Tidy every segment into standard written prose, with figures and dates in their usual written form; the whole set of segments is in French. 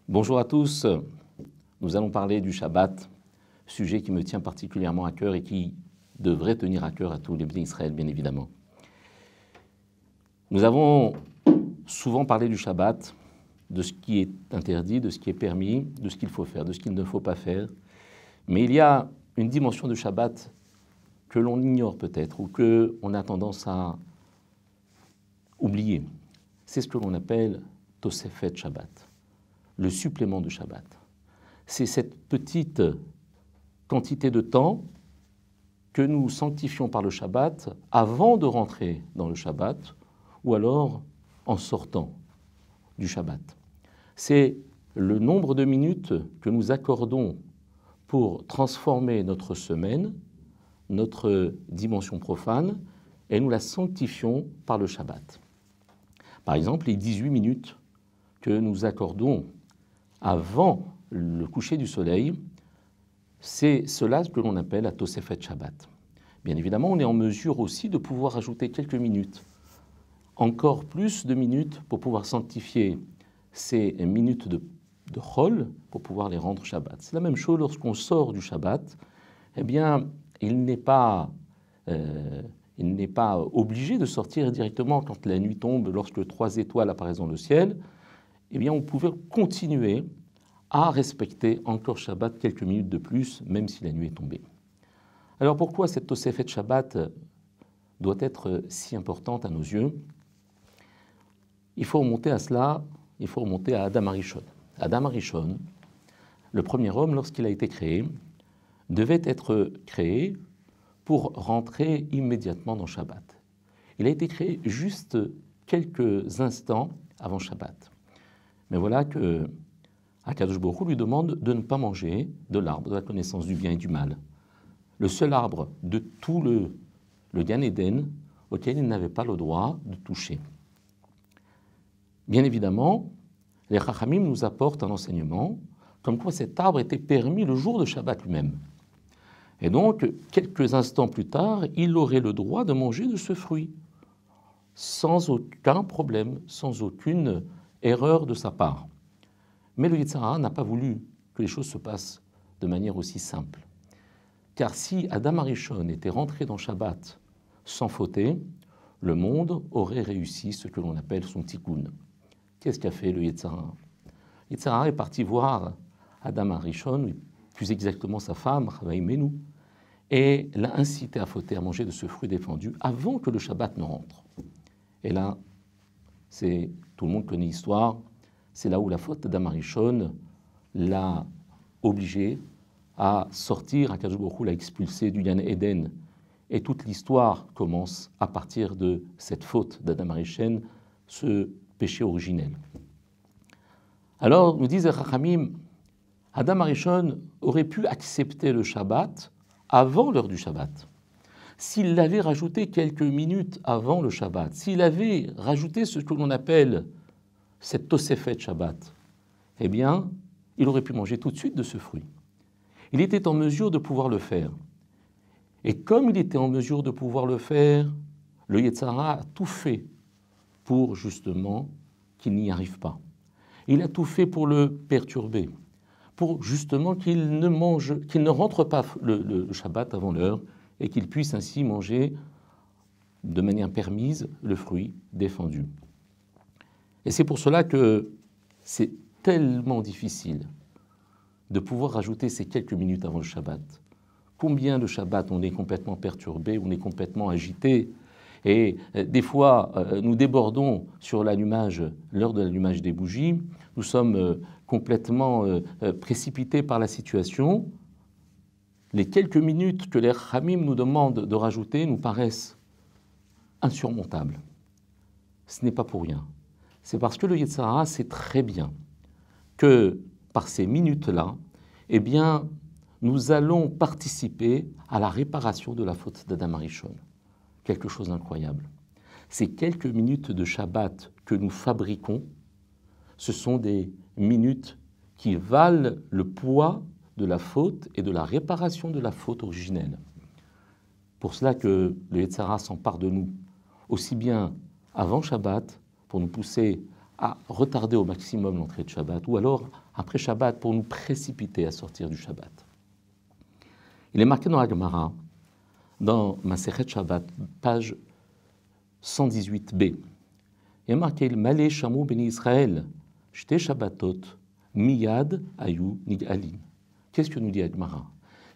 Bonjour à tous, nous allons parler du Shabbat, sujet qui me tient particulièrement à cœur et qui devrait tenir à cœur à tous les bénis Israël, bien évidemment. Nous avons souvent parlé du Shabbat, de ce qui est interdit, de ce qui est permis, de ce qu'il faut faire, de ce qu'il ne faut pas faire. Mais il y a une dimension de Shabbat que l'on ignore peut-être ou qu'on a tendance à oublier. C'est ce que l'on appelle Tosefet Shabbat, le supplément de Shabbat. C'est cette petite quantité de temps que nous sanctifions par le Shabbat avant de rentrer dans le Shabbat ou alors en sortant du Shabbat. C'est le nombre de minutes que nous accordons pour transformer notre semaine, notre dimension profane, et nous la sanctifions par le Shabbat. Par exemple, les 18 minutes que nous accordons avant le coucher du soleil, c'est cela que l'on appelle la Tosefet Shabbat. Bien évidemment, on est en mesure aussi de pouvoir ajouter quelques minutes, encore plus de minutes pour pouvoir sanctifier ces minutes de Chol, pour pouvoir les rendre Shabbat. C'est la même chose lorsqu'on sort du Shabbat, eh bien, il n'est pas obligé de sortir directement quand la nuit tombe, lorsque 3 étoiles apparaissent dans le ciel. Eh bien, on pouvait continuer à respecter encore Shabbat quelques minutes de plus, même si la nuit est tombée. Alors pourquoi cette Tosefet Shabbat doit être si importante à nos yeux? Il faut remonter à cela, il faut remonter à Adam Arishon. Adam Arishon, le premier homme, lorsqu'il a été créé, devait être créé pour rentrer immédiatement dans Shabbat. Il a été créé juste quelques instants avant Shabbat. Mais voilà que Akadosh Baruch Hu lui demande de ne pas manger de l'arbre de la connaissance du bien et du mal. Le seul arbre de tout le Gan Eden auquel il n'avait pas le droit de toucher. Bien évidemment, les Chachamim nous apportent un enseignement comme quoi cet arbre était permis le jour de Shabbat lui-même. Et donc, quelques instants plus tard, il aurait le droit de manger de ce fruit, sans aucun problème, sans aucune erreur de sa part. Mais le Yetzer Hara n'a pas voulu que les choses se passent de manière aussi simple. Car si Adam Arishon était rentré dans Shabbat sans fauter, le monde aurait réussi ce que l'on appelle son tikkun. Qu'est-ce qu'a fait le Yetzer Hara? Le Yetzer Hara est parti voir Adam Arishon, plus exactement sa femme, Chava Imenu, et l'a incité à fauter, à manger de ce fruit défendu avant que le Shabbat ne rentre. Et là, tout le monde connaît l'histoire, c'est là où la faute d'Adam Arishon l'a obligé à sortir, Akadosh Baruch Hu l'a expulsé du Gan Eden. Et toute l'histoire commence à partir de cette faute d'Adam Arishon, ce péché originel. Alors, nous disent les Chachamim, Adam Arishon aurait pu accepter le Shabbat avant l'heure du Shabbat. S'il l'avait rajouté quelques minutes avant le Shabbat, s'il avait rajouté ce que l'on appelle cette Tosefet Shabbat, eh bien, il aurait pu manger tout de suite de ce fruit. Il était en mesure de pouvoir le faire. Et comme il était en mesure de pouvoir le faire, le Yetzer Hara a tout fait pour justement qu'il n'y arrive pas. Il a tout fait pour le perturber, pour justement qu'il ne rentre pas le Shabbat avant l'heure et qu'il puisse ainsi manger de manière permise le fruit défendu. Et c'est pour cela que c'est tellement difficile de pouvoir rajouter ces quelques minutes avant le Shabbat. Combien de Shabbat on est complètement perturbé, on est complètement agité, et des fois nous débordons sur l'allumage, l'heure de l'allumage des bougies, nous sommes complètement précipités par la situation. Les quelques minutes que les Chachamim nous demandent de rajouter nous paraissent insurmontables. Ce n'est pas pour rien. C'est parce que le Yetzer Hara sait très bien que par ces minutes-là, eh bien, nous allons participer à la réparation de la faute d'Adam Arishon. Quelque chose d'incroyable. Ces quelques minutes de Shabbat que nous fabriquons, ce sont des minutes qui valent le poids de la faute et de la réparation de la faute originelle. Pour cela que le Yetzer Hara s'empare de nous, aussi bien avant Shabbat, pour nous pousser à retarder au maximum l'entrée de Shabbat, ou alors, après Shabbat, pour nous précipiter à sortir du Shabbat. Il est marqué dans la Gemara, dans Masechet Shabbat, page 118b. Il est marqué « Malé Shamou Beni Israël, Shte Shabbatot, Miyad Ayu Nig'alin ». Qu'est-ce que nous dit la Gemara?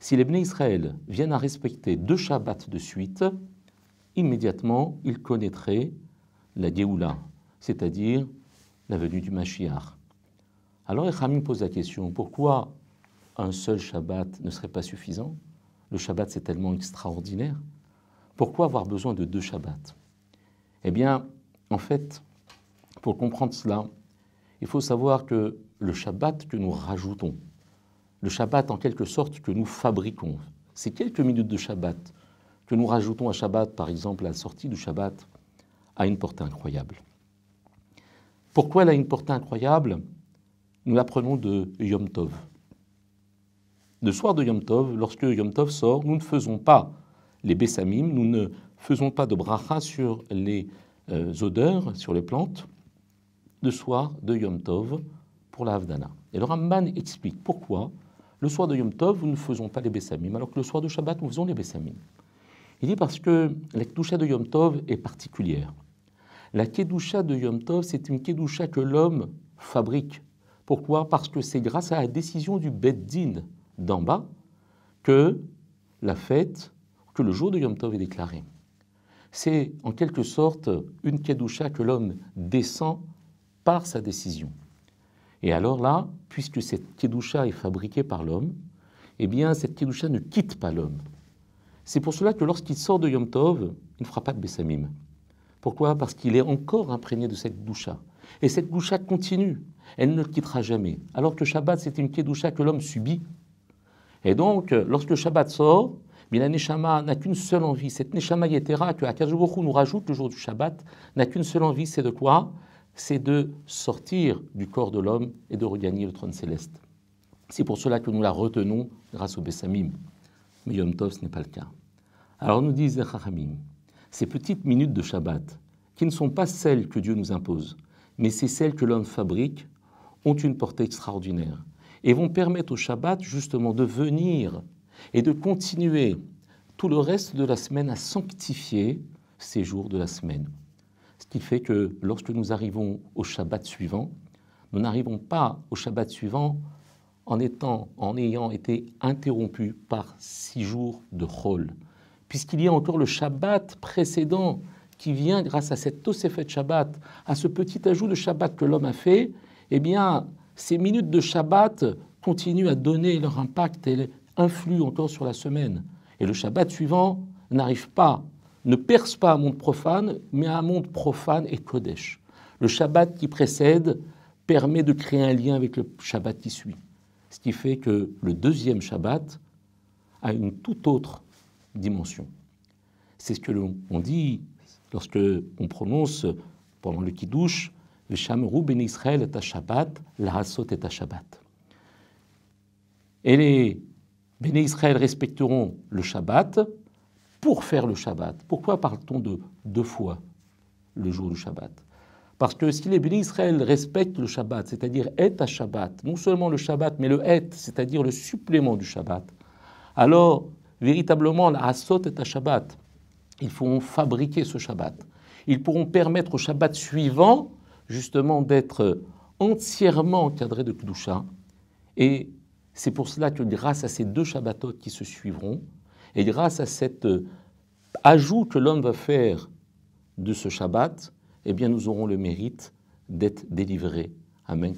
Si les Bnei Israël viennent à respecter 2 Shabbats de suite, immédiatement, ils connaîtraient la Géoula, c'est-à-dire la venue du Mashiach. Alors, Echamim pose la question, pourquoi un seul Shabbat ne serait pas suffisant? Le Shabbat, c'est tellement extraordinaire. Pourquoi avoir besoin de 2 Shabbats? Eh bien, en fait, pour comprendre cela, il faut savoir que le Shabbat que nous rajoutons, le Shabbat en quelque sorte que nous fabriquons, ces quelques minutes de Shabbat que nous rajoutons à Shabbat, par exemple la sortie du Shabbat, a une portée incroyable. Pourquoi elle a une portée incroyable? Nous l'apprenons de Yom Tov. Le soir de Yom Tov, lorsque Yom Tov sort, nous ne faisons pas les Bessamim, nous ne faisons pas de bracha sur les odeurs, sur les plantes, le soir de Yom Tov pour la Havdana. Et le Ramban explique pourquoi le soir de Yom Tov, nous ne faisons pas les Bessamim, alors que le soir de Shabbat, nous faisons les Bessamim. Il dit parce que la Kedusha de Yom Tov est particulière. La Kedusha de Yom Tov, c'est une Kedusha que l'homme fabrique. Pourquoi? Parce que c'est grâce à la décision du Bet Din d'en bas que la fête, que le jour de Yom Tov est déclaré. C'est en quelque sorte une Kedusha que l'homme descend par sa décision. Et alors là, puisque cette Kedusha est fabriquée par l'homme, eh bien cette Kedusha ne quitte pas l'homme. C'est pour cela que lorsqu'il sort de Yom Tov, il ne fera pas de Bessamim. Pourquoi? Parce qu'il est encore imprégné de cette Kedusha. Et cette Kedusha continue, elle ne le quittera jamais. Alors que Shabbat, c'est une Kedusha que l'homme subit. Et donc, lorsque Shabbat sort, bien la Neshama n'a qu'une seule envie. Cette Neshama Yetera que Akadosh Baruch Hu nous rajoute le jour du Shabbat n'a qu'une seule envie, c'est de quoi? C'est de sortir du corps de l'homme et de regagner le trône céleste. C'est pour cela que nous la retenons grâce au Bessamim. Mais Yom Tov, ce n'est pas le cas. Alors nous disent les Chachamim, ces petites minutes de Shabbat, qui ne sont pas celles que Dieu nous impose, mais c'est celles que l'homme fabrique, ont une portée extraordinaire et vont permettre au Shabbat justement de venir et de continuer tout le reste de la semaine à sanctifier ces jours de la semaine. Ce qui fait que lorsque nous arrivons au Shabbat suivant, nous n'arrivons pas au Shabbat suivant en ayant été interrompus par 6 jours de Chol, puisqu'il y a encore le Shabbat précédent qui vient grâce à cette Tosefet Shabbat, à ce petit ajout de Shabbat que l'homme a fait. Eh bien, ces minutes de Shabbat continuent à donner leur impact et influent encore sur la semaine. Et le Shabbat suivant n'arrive pas, ne perce pas un monde profane, mais un monde profane et Kodesh. Le Shabbat qui précède permet de créer un lien avec le Shabbat qui suit. Ce qui fait que le deuxième Shabbat a une toute autre dimension. C'est ce que l'on dit lorsque on prononce pendant le Kiddush « Veshameru ben Israël et Shabbat, lahasot et Shabbat ». Et les Béné Israël respecteront le Shabbat pour faire le Shabbat. Pourquoi parle-t-on de 2 fois le jour du Shabbat? Parce que si les Béné Israël respectent le Shabbat, c'est-à-dire et à Shabbat, non seulement le Shabbat, mais le et, c'est-à-dire le supplément du Shabbat, alors véritablement la Asot et à Shabbat, ils pourront fabriquer ce Shabbat. Ils pourront permettre au Shabbat suivant justement d'être entièrement encadré de Kedusha. Et c'est pour cela que grâce à ces 2 Shabbatot qui se suivront, et grâce à cet ajout que l'homme va faire de ce Shabbat, eh bien nous aurons le mérite d'être délivrés. Amen.